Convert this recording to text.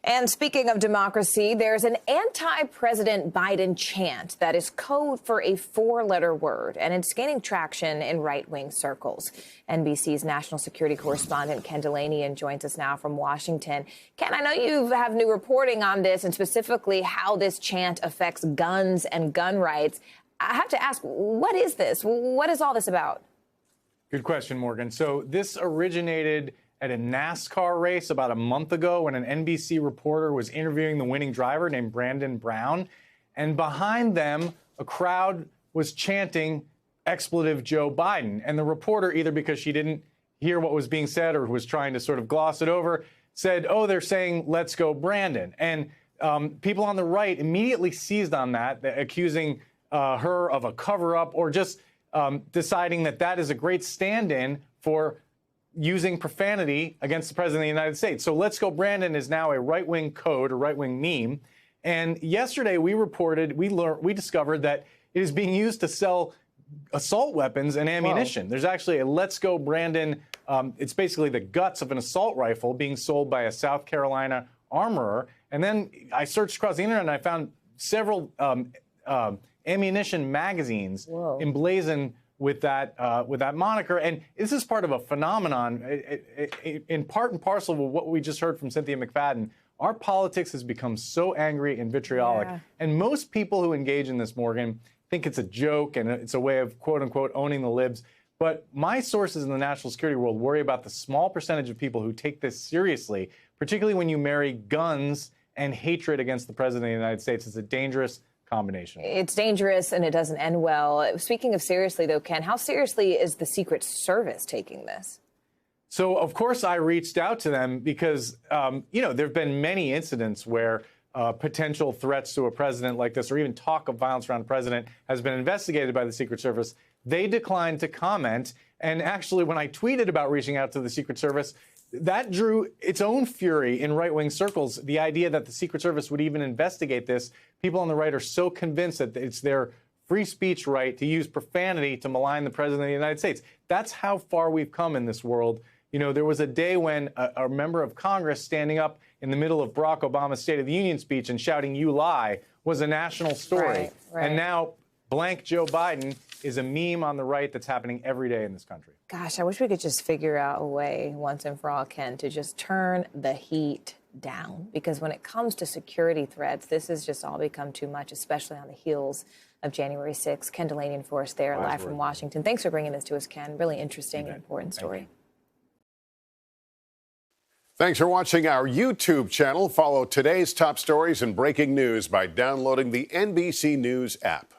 And speaking of democracy, there's an anti-President Biden chant that is code for a four-letter word, and it's gaining traction in right-wing circles. NBC's national security correspondent Ken Dilanian joins us now from Washington. Ken, I know you have new reporting on this and specifically how this chant affects guns and gun rights. I have to ask, what is this? What is all this about? Good question, Morgan. So this originated at a NASCAR race about a month ago when an NBC reporter was interviewing the winning driver named Brandon Brown. And behind them, a crowd was chanting expletive Joe Biden. And the reporter, either because she didn't hear what was being said or was trying to sort of gloss it over, said, oh, they're saying, let's go, Brandon. And people on the right immediately seized on that, accusing her of a cover-up or just deciding that that is a great stand-in for using profanity against the president of the United States. So let's go, Brandon is now a right-wing code, a right-wing meme. And yesterday we discovered that it is being used to sell assault weapons and ammunition. Whoa. There's actually a Let's Go Brandon. It's basically the guts of an assault rifle being sold by a South Carolina armorer. And then I searched across the internet and I found several ammunition magazines emblazoned with that moniker. And this is part of a phenomenon, in part and parcel with what we just heard from Cynthia McFadden. Our politics has become so angry and vitriolic. Yeah. And most people who engage in this, Morgan, think it's a joke and it's a way of, quote unquote, owning the libs. But my sources in the national security world worry about the small percentage of people who take this seriously, particularly when you marry guns and hatred against the president of the United States. It's a dangerous combination. It's dangerous and it doesn't end well. Speaking of seriously, though, Ken, how seriously is the Secret Service taking this? So, of course, I reached out to them because, there have been many incidents where potential threats to a president like this or even talk of violence around a president has been investigated by the Secret Service. They declined to comment. And actually, when I tweeted about reaching out to the Secret Service, that drew its own fury in right-wing circles. The idea that the Secret Service would even investigate this. People on the right are so convinced that it's their free speech right to use profanity to malign the president of the United States. That's how far we've come in this world. You know, there was a day when a member of Congress standing up in the middle of Barack Obama's State of the Union speech and shouting, "You lie," was a national story. Right. And now blank Joe Biden is a meme on the right that's happening every day in this country. Gosh, I wish we could just figure out a way once and for all, Ken, to just turn the heat down. Because when it comes to security threats, this has just all become too much, especially on the heels of January 6th. Ken Dilanian for us there, live from Washington. Thanks for bringing this to us, Ken. Really interesting and important story. Thanks for watching our YouTube channel. Follow today's top stories and breaking news by downloading the NBC News app.